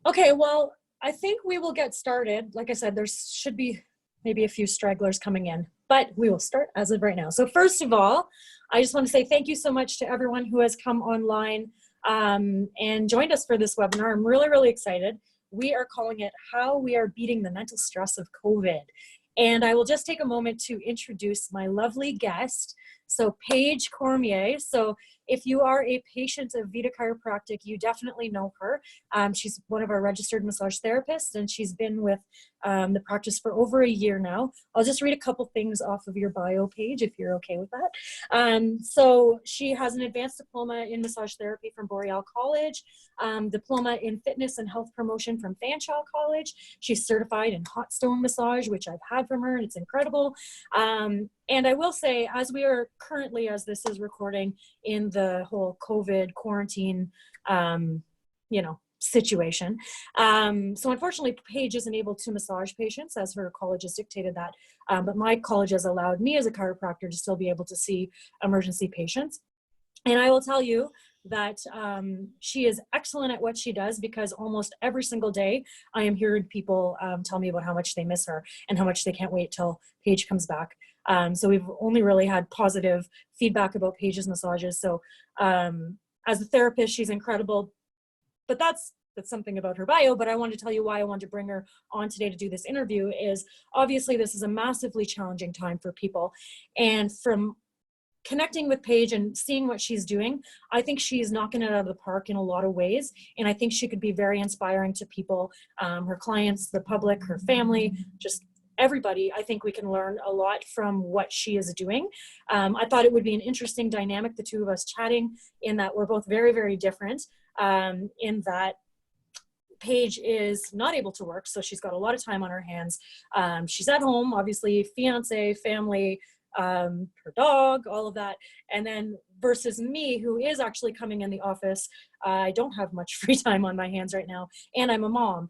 Okay, well, I think we will get started. Like I said, there should be maybe a few stragglers coming in, but we will start as of right now. So first of all, I just want to say thank you so much to everyone who has come online and joined us for this webinar. I'm really, really excited. We are calling it How We Are Beating the Mental Stress of COVID. And I will just take a moment to introduce my lovely guest. So Paige Cormier. So if you are a patient of Vita Chiropractic, you definitely know her. She's one of our registered massage therapists, and she's been with the practice for over a year now. I'll just read a couple things off of your bio page if you're okay with that. So she has an advanced diploma in massage therapy from Boreal College, diploma in fitness and health promotion from Fanshawe College. She's certified in hot stone massage, which I've had from her, and it's incredible. And I will say, as we are currently, as this is recording, in the whole COVID quarantine, situation. So unfortunately, Paige isn't able to massage patients as her college has dictated that. But my college has allowed me as a chiropractor to still be able to see emergency patients. And I will tell you that she is excellent at what she does, because almost every single day I am hearing people tell me about how much they miss her and how much they can't wait till Paige comes back. So we've only really had positive feedback about Paige's massages. So as a therapist, she's incredible. But that's something about her bio. But I wanted to tell you why I wanted to bring her on today to do this interview is obviously this is a massively challenging time for people. And from connecting with Paige and seeing what she's doing, I think she's knocking it out of the park in a lot of ways. And I think she could be very inspiring to people, her clients, the public, her family, just everybody. I think we can learn a lot from what she is doing. I thought it would be an interesting dynamic, the two of us chatting, in that we're both very, very different, in that Paige is not able to work, so she's got a lot of time on her hands. She's at home, obviously, fiance, family, her dog, all of that. And then versus me, who is actually coming in the office, I don't have much free time on my hands right now, and I'm a mom.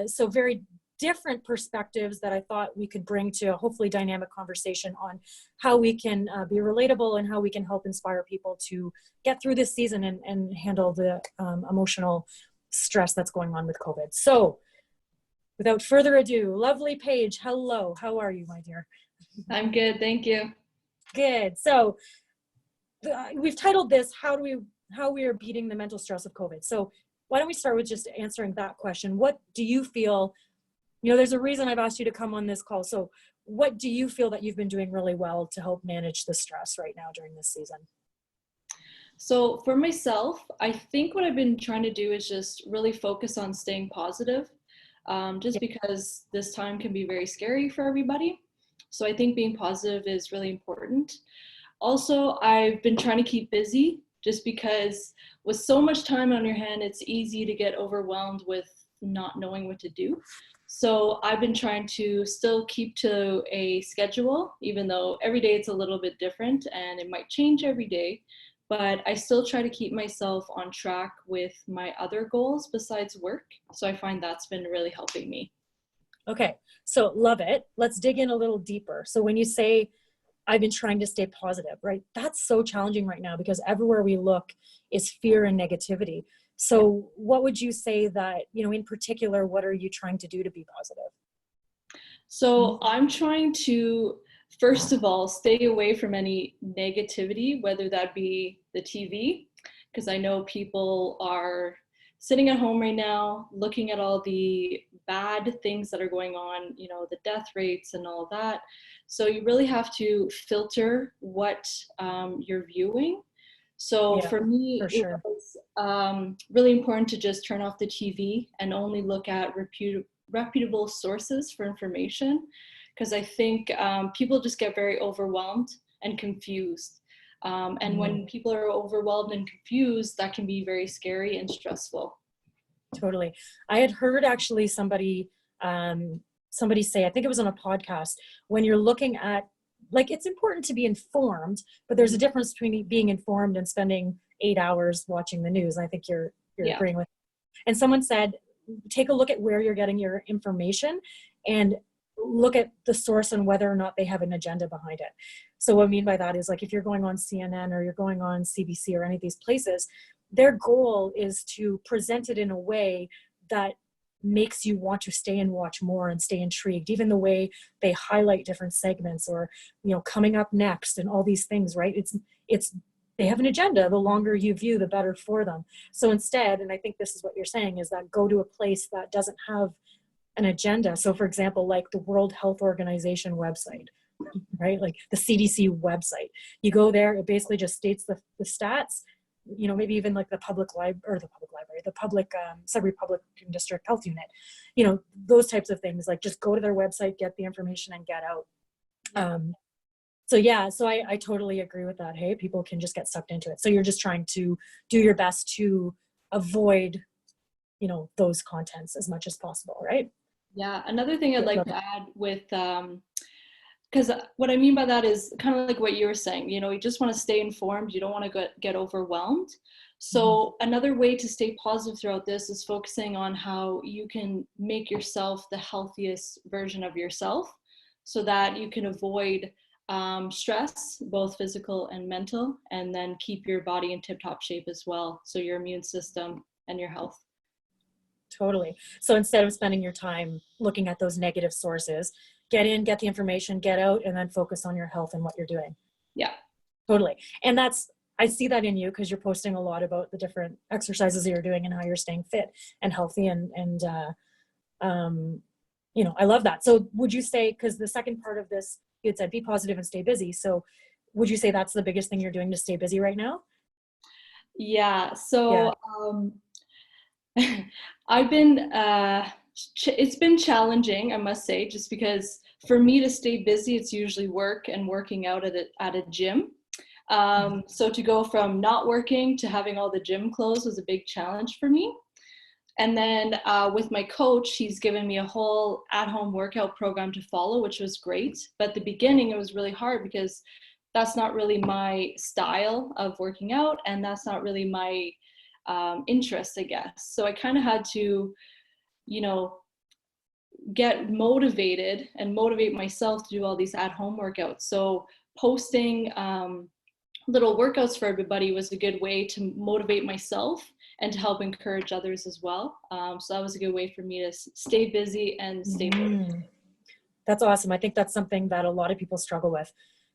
So very different perspectives that I thought we could bring to a hopefully dynamic conversation on how we can be relatable and how we can help inspire people to get through this season and handle the emotional stress that's going on with COVID. So without further ado, lovely Paige, hello. How are you, my dear? I'm good, thank you. Good. So we've titled this, How We Are Beating the Mental Stress of COVID. So why don't we start with just answering that question? What do you feel, there's a reason I've asked you to come on this call. So what do you feel that you've been doing really well to help manage the stress right now during this season? So for myself, I think what I've been trying to do is just really focus on staying positive, because this time can be very scary for everybody. So I think being positive is really important. Also, I've been trying to keep busy, just because with so much time on your hand, it's easy to get overwhelmed with not knowing what to do. So I've been trying to still keep to a schedule, even though every day it's a little bit different and it might change every day. But I still try to keep myself on track with my other goals besides work. So I find that's been really helping me. Okay, so love it. Let's dig in a little deeper. So when you say, I've been trying to stay positive, right? That's so challenging right now because everywhere we look is fear and negativity. So what would you say that, in particular, what are you trying to do to be positive? So I'm trying to, first of all, stay away from any negativity, whether that be the TV, because I know people are sitting at home right now, looking at all the bad things that are going on, the death rates and all of that. So you really have to filter what you're viewing. So for me, it was really important to just turn off the TV and only look at reputable sources for information, because I think people just get very overwhelmed and confused. And when people are overwhelmed and confused, that can be very scary and stressful. Totally. I had heard actually somebody say, I think it was on a podcast, when you're looking at, it's important to be informed, but there's a difference between being informed and spending 8 hours watching the news. And I think you're agreeing with it. And someone said, take a look at where you're getting your information and look at the source and whether or not they have an agenda behind it. So what I mean by that is, if you're going on CNN or you're going on CBC or any of these places, their goal is to present it in a way that makes you want to stay and watch more and stay intrigued. Even the way they highlight different segments, or, you know, coming up next and all these things, right? It's they have an agenda. The longer you view, the better for them. So instead, and I think this is what you're saying, is that go to a place that doesn't have an agenda. So for example, like the World Health Organization website, right? Like the CDC website. You go there, it basically just states the stats, you know, maybe even like the public library, the public Sudbury Public District Health Unit, you know, those types of things. Like just go to their website, get the information, and get out. So yeah, so I totally agree with that. Hey, people can just get sucked into it. So you're just trying to do your best to avoid, you know, those contents as much as possible, right? Yeah, another thing I'd like to add with, because what I mean by that is kind of like what you were saying, you know, you just want to stay informed. You don't want to get overwhelmed. So another way to stay positive throughout this is focusing on how you can make yourself the healthiest version of yourself, so that you can avoid stress, both physical and mental, and then keep your body in tip-top shape as well. So your immune system and your health. Totally. So instead of spending your time looking at those negative sources, get in, get the information, get out, and then focus on your health and what you're doing. Yeah. Totally. And I see that in you, because you're posting a lot about the different exercises that you're doing and how you're staying fit and healthy, and you know, I love that. So would you say, because the second part of this, you had said be positive and stay busy. So would you say that's the biggest thing you're doing to stay busy right now? Yeah. So I've been, it's been challenging, I must say, just because for me to stay busy, it's usually work and working out at a gym. So to go from not working to having all the gym closed was a big challenge for me. And then with my coach, he's given me a whole at-home workout program to follow, which was great. But at the beginning, it was really hard because that's not really my style of working out, and that's not really my interest, I guess. So I kind of had to, you know, get motivated and motivate myself to do all these at-home workouts. So posting little workouts for everybody was a good way to motivate myself and to help encourage others as well. So that was a good way for me to stay busy and stay motivated. That's awesome. I think that's something that a lot of people struggle with.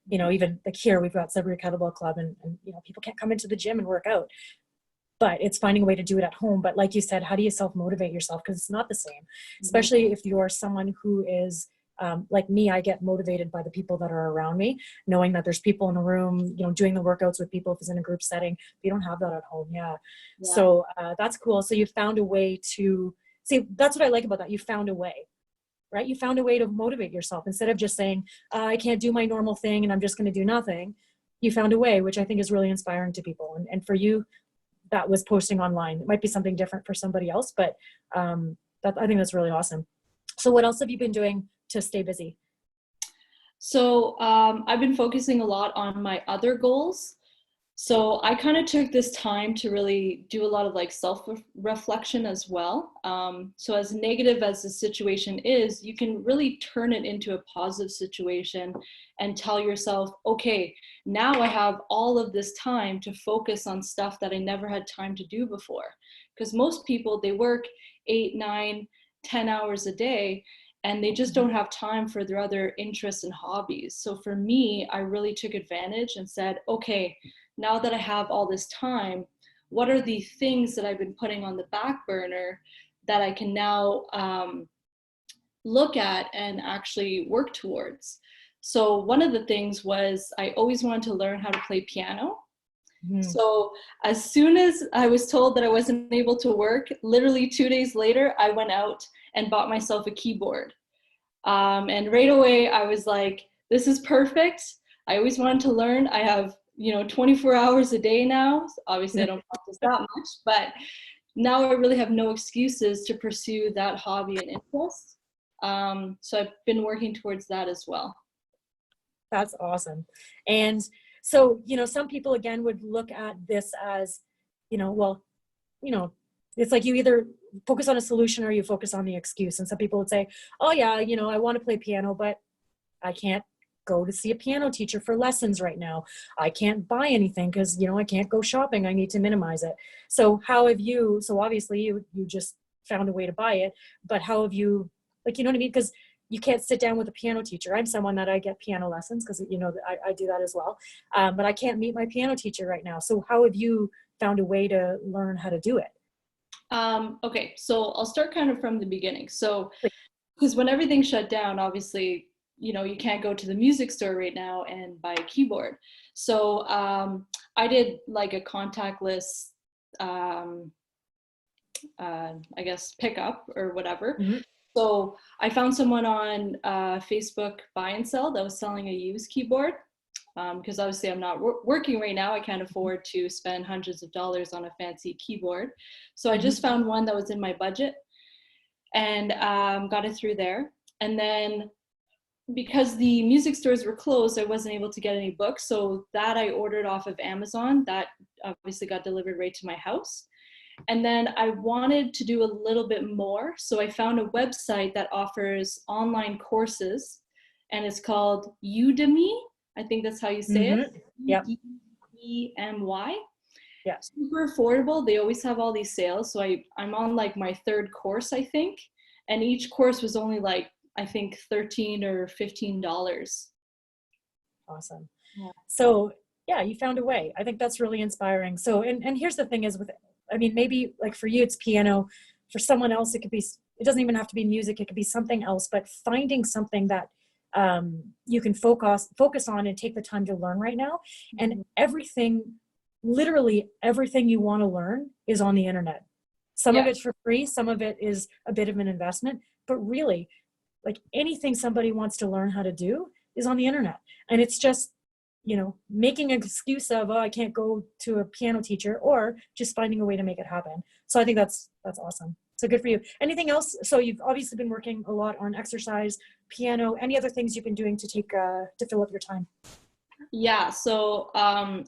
You know, even like here, we've got Sudbury Kettlebell Club, and you know, people can't come into the gym and work out, but it's finding a way to do it at home. But like you said, how do you self-motivate yourself? Because it's not the same, especially if you're someone who is like me. I get motivated by the people that are around me, knowing that there's people in a room, you know, doing the workouts with people if it's in a group setting. You don't have that at home. Yeah. So that's cool. So you found a way to see. That's what I like about that. You found a way, right? You found a way to motivate yourself instead of just saying, I can't do my normal thing and I'm just going to do nothing. You found a way, which I think is really inspiring to people. And for you, that was posting online. It might be something different for somebody else, but I think that's really awesome. So what else have you been doing to stay busy? So I've been focusing a lot on my other goals. So I kind of took this time to really do a lot of like self-reflection as well. So as negative as the situation is, you can really turn it into a positive situation and tell yourself, okay, now I have all of this time to focus on stuff that I never had time to do before. Because most people, they work 8, 9, 10 hours a day, and they just don't have time for their other interests and hobbies. So for me, I really took advantage and said, okay, now that I have all this time, what are the things that I've been putting on the back burner that I can now look at and actually work towards? So one of the things was I always wanted to learn how to play piano. So as soon as I was told that I wasn't able to work, literally 2 days later, I went out and bought myself a keyboard. And right away, I was like, this is perfect. I always wanted to learn. I have 24 hours a day now. Obviously, I don't practice that much, but now I really have no excuses to pursue that hobby and interest. So I've been working towards that as well. That's awesome. And so, some people again would look at this as, it's like you either focus on a solution or you focus on the excuse. And some people would say, oh yeah, I want to play piano, but I can't go to see a piano teacher for lessons right now. I can't buy anything because, I can't go shopping. I need to minimize it. So how have you, so obviously you just found a way to buy it, but how have you, like, you know what I mean? Because you can't sit down with a piano teacher. I'm someone that I get piano lessons because, you know, I do that as well. But I can't meet my piano teacher right now. So how have you found a way to learn how to do it? Okay, so I'll start kind of from the beginning. So, because when everything shut down, obviously, you know, you can't go to the music store right now and buy a keyboard. So I did like a contactless, I guess, pickup or whatever. Mm-hmm. So I found someone on Facebook Buy and Sell that was selling a used keyboard. Because obviously I'm not working right now. I can't afford to spend hundreds of dollars on a fancy keyboard. So I just found one that was in my budget and got it through there. And then because the music stores were closed, I wasn't able to get any books. So that I ordered off of Amazon. That obviously got delivered right to my house. And then I wanted to do a little bit more. So I found a website that offers online courses, and it's called Udemy. I think that's how you say it. Yep. EMY. Yeah. Super affordable. They always have all these sales. So I'm on like my third course, I think. And each course was only like, I think $13 or $15. Awesome. Yeah. So yeah, you found a way. I think that's really inspiring. So, and here's the thing is with, I mean, maybe like for you, it's piano. For someone else, it could be, it doesn't even have to be music. It could be something else, but finding something that you can focus on and take the time to learn right now. And everything, literally everything you want to learn is on the internet. Some of it's for free. Some of it is a bit of an investment, but really like anything somebody wants to learn how to do is on the internet. And it's just, you know, making an excuse of, oh, I can't go to a piano teacher, or just finding a way to make it happen. So I think that's awesome. So good for you. Anything else? So you've obviously been working a lot on exercise, piano, any other things you've been doing to take, to fill up your time? Yeah. So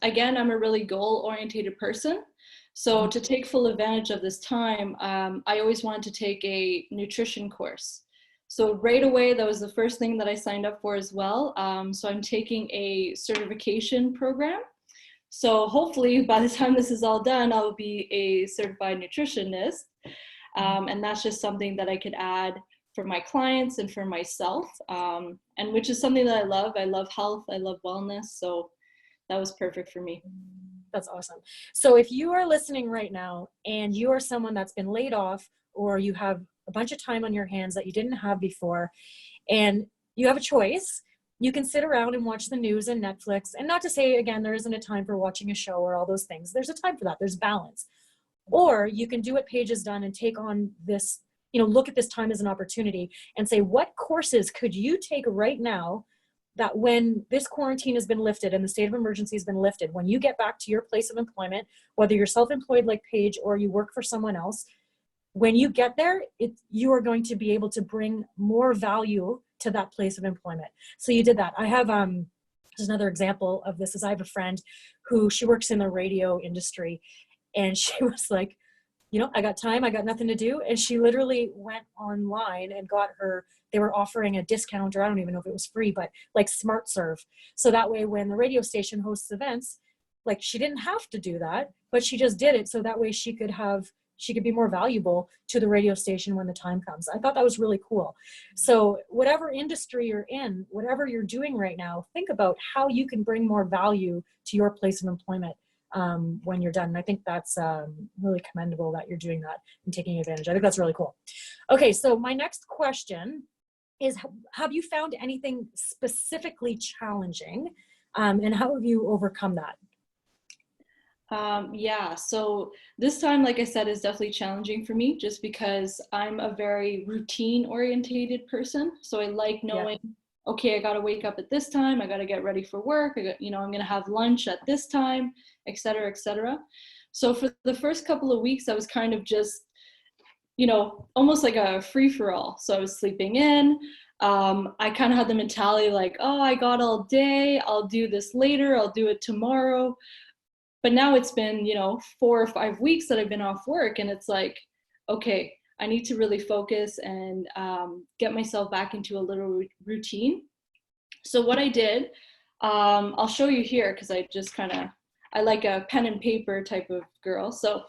again, I'm a really goal-oriented person. So to take full advantage of this time, I always wanted to take a nutrition course. So right away, that was the first thing that I signed up for as well. So I'm taking a certification program. So hopefully by the time this is all done, I'll be a certified nutritionist. And that's just something that I could add for my clients and for myself, and which is something that I love. I love health. I love wellness. So that was perfect for me. That's awesome. So if you are listening right now and you are someone that's been laid off, or you have a bunch of time on your hands that you didn't have before, and you have a choice, you can sit around and watch the news and Netflix. And not to say, again, there isn't a time for watching a show or all those things. There's a time for that. There's balance. Or you can do what Paige has done and take on this, you know, look at this time as an opportunity and say, what courses could you take right now that when this quarantine has been lifted and the state of emergency has been lifted, when you get back to your place of employment, whether you're self-employed like Paige or you work for someone else, when you get there, you are going to be able to bring more value to that place of employment. So you did that. I have, just another example of this is I have a friend who, she works in the radio industry, and she was like, you know, I got time, I got nothing to do. And she literally went online and got her, they were offering a discount, or I don't even know if it was free, but like Smart Serve. So that way when the radio station hosts events, like she didn't have to do that, but she just did it. So that way she could be more valuable to the radio station when the time comes. I thought that was really cool. So whatever industry you're in, whatever you're doing right now, think about how you can bring more value to your place of employment when you're done. And I think that's really commendable that you're doing that and taking advantage. I think that's really cool. Okay, so my next question is, have you found anything specifically challenging, and how have you overcome that? Yeah, so this time, like I said, is definitely challenging for me just because I'm a very routine orientated person. So I like knowing, okay, I got to wake up at this time. I got to get ready for work. I'm going to have lunch at this time, et cetera, et cetera. So for the first couple of weeks, I was kind of just, almost like a free for all. So I was sleeping in. I kind of had the mentality like, oh, I got all day. I'll do this later. I'll do it tomorrow. But now it's been, 4 or 5 weeks that I've been off work, and it's like, okay, I need to really focus and get myself back into a little routine. So what I did, I'll show you here because I like a pen and paper type of girl. So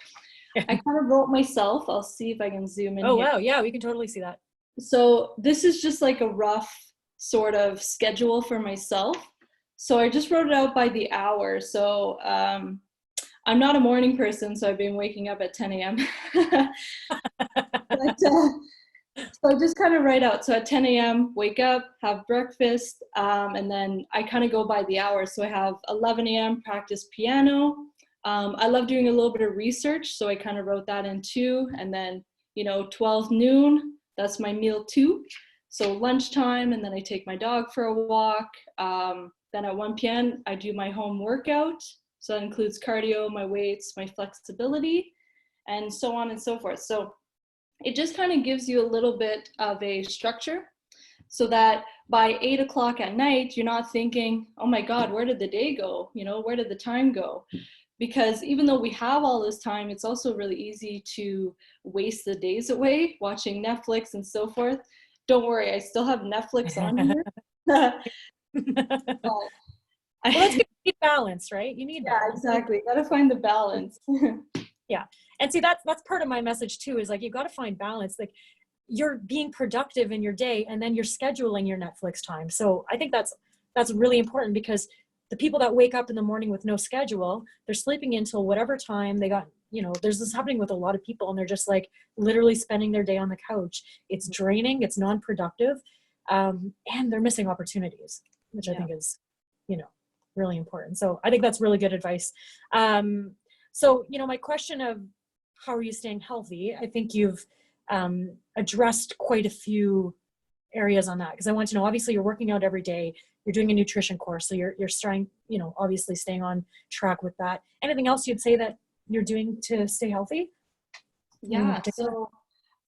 I kind of wrote myself. I'll see if I can zoom in Oh, here. wow. Yeah, we can totally see that. So this is just like a rough sort of schedule for myself. So I just wrote it out by the hour. So I'm not a morning person, so I've been waking up at 10 a.m. But so I just kind of write out. So at 10 a.m., wake up, have breakfast, and then I kind of go by the hours. So I have 11 a.m., practice piano. I love doing a little bit of research, so I kind of wrote that in too. And then, 12 noon, that's my meal too. So lunchtime, and then I take my dog for a walk. Then at 1 p.m., I do my home workout. So that includes cardio, my weights, my flexibility, and so on and so forth. So it just kind of gives you a little bit of a structure so that by 8 o'clock at night, you're not thinking, oh my God, where did the day go? Where did the time go? Because even though we have all this time, it's also really easy to waste the days away watching Netflix and so forth. Don't worry, I still have Netflix on here. Well, that's good. You need balance, right? You need Yeah, balance. exactly. Got to find the balance. Yeah. And see, that's part of my message too, is like, you got to find balance. Like, you're being productive in your day, and then you're scheduling your Netflix time. So I think that's really important, because the people that wake up in the morning with no schedule, they're sleeping until whatever time they got, there's this happening with a lot of people, and they're just like literally spending their day on the couch. It's draining, it's non-productive, and they're missing opportunities, which I think is, really important. So I think that's really good advice. So, my question of how are you staying healthy, I think you've addressed quite a few areas on that, because I want to know, obviously you're working out every day, you're doing a nutrition course, so you're starting, obviously staying on track with that. Anything else you'd say that you're doing to stay healthy? Yeah, so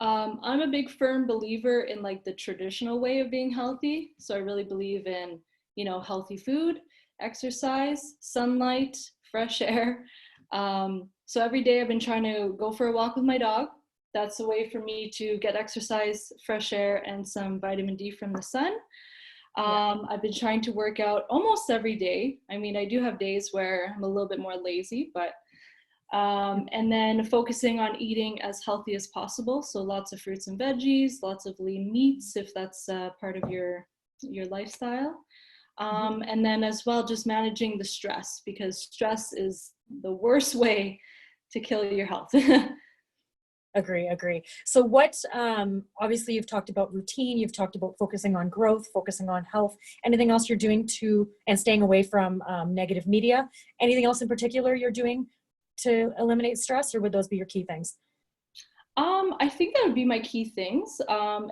I'm a big firm believer in like the traditional way of being healthy. So I really believe in, healthy food, exercise, sunlight, fresh air. So every day I've been trying to go for a walk with my dog. That's a way for me to get exercise, fresh air, and some vitamin D from the sun. I've been trying to work out almost every day. I mean, I do have days where I'm a little bit more lazy, but and then focusing on eating as healthy as possible. So lots of fruits and veggies, lots of lean meats, if that's part of your lifestyle. And then as well, just managing the stress, because stress is the worst way to kill your health. Agree. So what, obviously you've talked about routine, you've talked about focusing on growth, focusing on health. Anything else you're doing and staying away from negative media? Anything else in particular you're doing to eliminate stress, or would those be your key things? I think that would be my key things.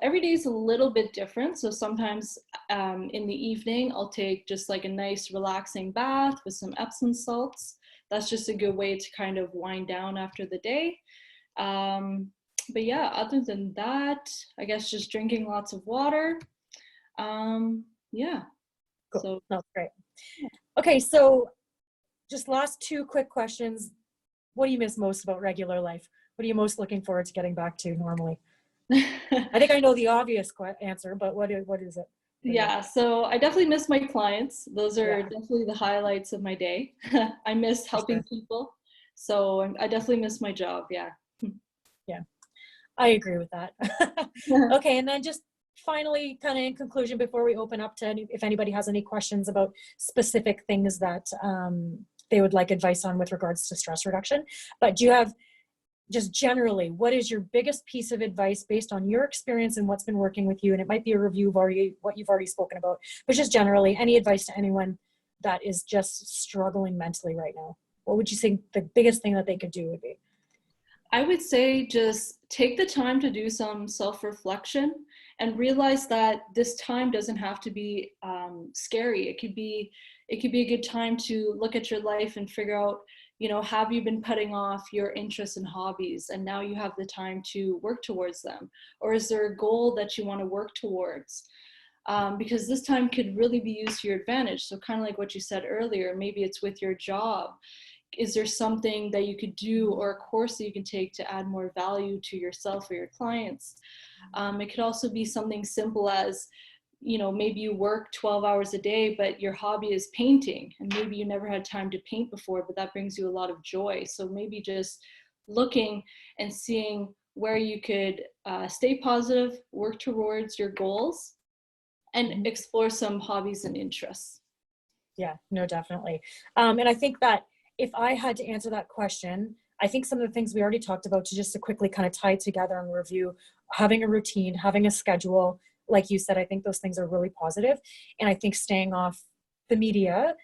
Every day is a little bit different. So sometimes in the evening, I'll take just like a nice relaxing bath with some Epsom salts. That's just a good way to kind of wind down after the day. But yeah, other than that, I guess just drinking lots of water. Yeah. Cool. So That's great. Okay, so just last two quick questions. What do you miss most about regular life? What are you most looking forward to getting back to normally? I think I know the obvious answer, but what is it? Yeah, so I definitely miss my clients. Those are definitely the highlights of my day. I miss helping people. So I definitely miss my job. Yeah. Yeah, I agree with that. Okay, and then just finally, kind of in conclusion, before we open up to if anybody has any questions about specific things that they would like advice on with regards to stress reduction, but do you have, just generally, what is your biggest piece of advice based on your experience and what's been working with you? And it might be a review of what you've already spoken about, but just generally, any advice to anyone that is just struggling mentally right now? What would you say the biggest thing that they could do would be? I would say just take the time to do some self-reflection and realize that this time doesn't have to be scary. It could be a good time to look at your life and figure out, have you been putting off your interests and hobbies and now you have the time to work towards them? Or is there a goal that you want to work towards? Because this time could really be used to your advantage. So kind of like what you said earlier, maybe it's with your job. Is there something that you could do or a course that you can take to add more value to yourself or your clients? It could also be something simple as, maybe you work 12 hours a day, but your hobby is painting, and maybe you never had time to paint before, but that brings you a lot of joy. So maybe just looking and seeing where you could stay positive, work towards your goals, and explore some hobbies and interests. Yeah, no, definitely. And I think that if I had to answer that question, I think some of the things we already talked about, to just to quickly kind of tie together and review, having a routine, having a schedule, like you said, I think those things are really positive. And I think staying off the media,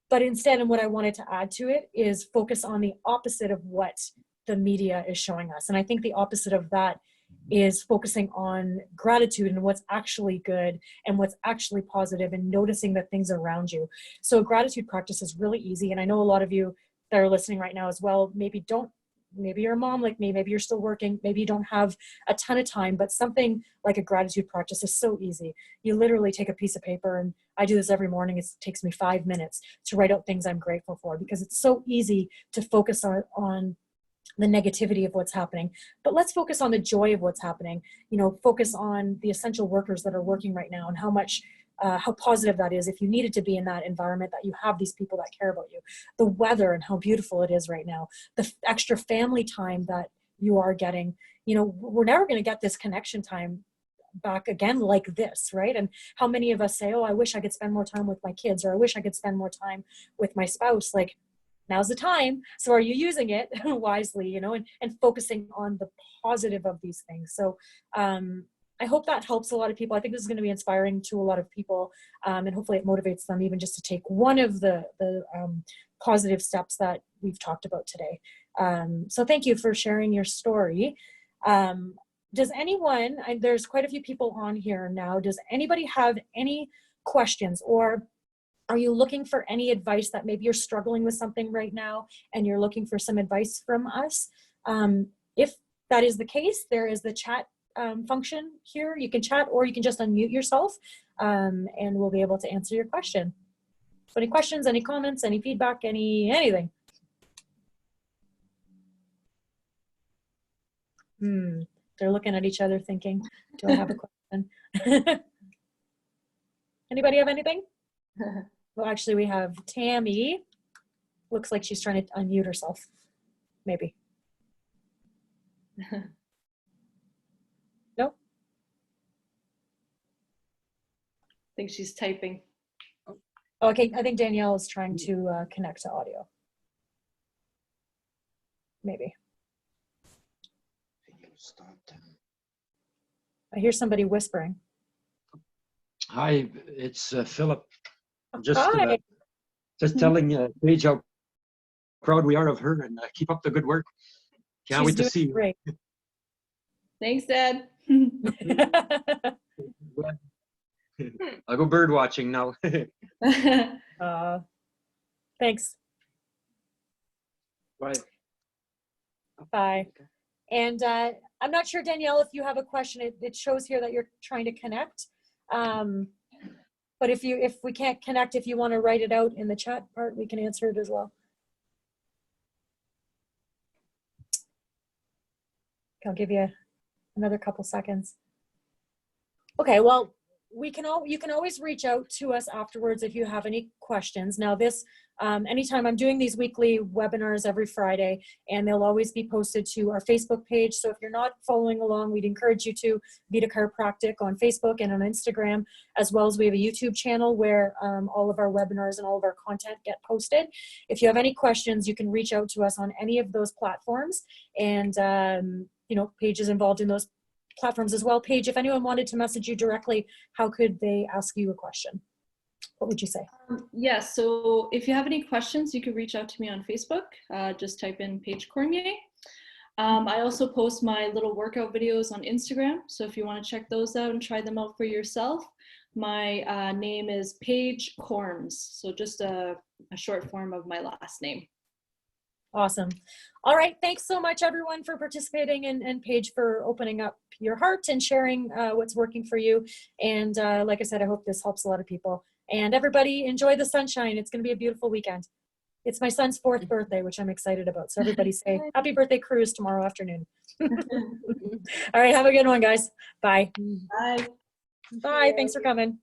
but instead, and what I wanted to add to it is focus on the opposite of what the media is showing us. And I think the opposite of that is focusing on gratitude and what's actually good and what's actually positive, and noticing the things around you. So gratitude practice is really easy. And I know a lot of you that are listening right now as well, maybe you're a mom like me, maybe you're still working, maybe you don't have a ton of time, but something like a gratitude practice is so easy. You literally take a piece of paper, and I do this every morning. It takes me 5 minutes to write out things I'm grateful for, because it's so easy to focus on the negativity of what's happening. But let's focus on the joy of what's happening. Focus on the essential workers that are working right now, and how positive that is. If you needed to be in that environment, that you have these people that care about you, the weather and how beautiful it is right now, the extra family time that you are getting. We're never going to get this connection time back again like this, right? And how many of us say, oh, I wish I could spend more time with my kids, or I wish I could spend more time with my spouse. Like, now's the time. So are you using it wisely, and focusing on the positive of these things? So I hope that helps a lot of people. I think this is going to be inspiring to a lot of people, and hopefully it motivates them even just to take one of the positive steps that we've talked about today. So thank you for sharing your story. Does anyone, there's quite a few people on here now, does anybody have any questions, or are you looking for any advice, that maybe you're struggling with something right now and you're looking for some advice from us? If that is the case, there is the chat function here. You can chat, or you can just unmute yourself, and we'll be able to answer your question. So any questions, any comments, any feedback, anything? They're looking at each other thinking, do I have a question? Anybody have anything? Well, actually, we have Tammy. Looks like she's trying to unmute herself. Maybe. No? I think she's typing. Oh, okay, I think Danielle is trying to connect to audio. Maybe. I hear somebody whispering. Hi, it's Philip. Hi. Just telling Paige how proud we are of her, and keep up the good work. Can't wait to see you. Great. Thanks, Dad. I'll go bird watching now. Thanks. Bye. Bye. And I'm not sure, Danielle, if you have a question. It shows here that you're trying to connect. But if we can't connect, if you want to write it out in the chat part, we can answer it as well. I'll give you another couple seconds. Okay, well, you can always reach out to us afterwards if you have any questions. Now this, anytime, I'm doing these weekly webinars every Friday, and they'll always be posted to our Facebook page. So if you're not following along, we'd encourage you to Vita Chiropractic on Facebook and on Instagram, as well as we have a YouTube channel where all of our webinars and all of our content get posted. If you have any questions, you can reach out to us on any of those platforms, and Paige is involved in those platforms as well. Paige, if anyone wanted to message you directly, how could they ask you a question? What would you say? Yes, so if you have any questions, you could reach out to me on Facebook. Just type in Paige Cormier. I also post my little workout videos on Instagram. So if you want to check those out and try them out for yourself, my name is Paige Corms. So just a short form of my last name. Awesome. All right. Thanks so much, everyone, for participating, and Paige for opening up your heart and sharing what's working for you. And like I said, I hope this helps a lot of people. And everybody, enjoy the sunshine. It's going to be a beautiful weekend. It's my son's 4th birthday, which I'm excited about. So everybody say happy birthday cruise tomorrow afternoon. All right. Have a good one, guys. Bye. Bye. Bye. Thanks for coming.